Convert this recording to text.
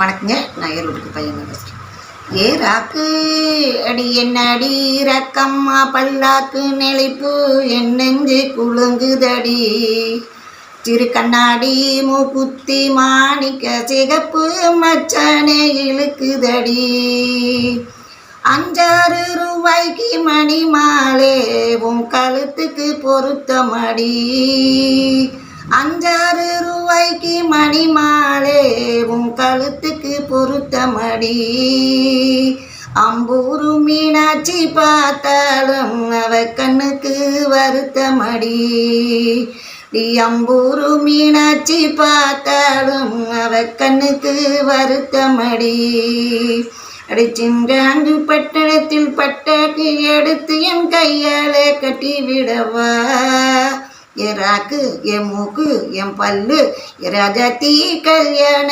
வணக்கங்க. நான் ஏரோட்டுக்கு பையன் பேசுகிறேன். ஏ ராக்கு அடி என்ன அடி ரக்கம்மா பல்லாக்கு நெளிப்பு என் நெஞ்சு குலுங்குதடி. சிறு கண்ணாடி மூக்குத்தி மாணிக்க சிகப்பு மச்சானே இழுக்குதடி. 5-6 ரூபாய்க்கு மணி மாலே உன் கழுத்துக்கு பொருத்தமடி. 5-6 ரூபாய்க்கு மணி மாலே உன் கழுத்துக்கு பொருத்தமடி. அம்பூரு மீனாட்சி பார்த்தாலும் அவ கண்ணுக்கு வருத்தமடி. அம்பூரு மீனாட்சி பார்த்தாலும் அவ கண்ணுக்கு வருத்தமடி. அடிச்சிங்காங்கு பட்டணத்தில் பட்டாக்கு எடுத்து என் கையாலே கட்டி விடவா. என் ராக்கு என் மூக்கு என் பல்லு ராஜாத்தி கல்யாண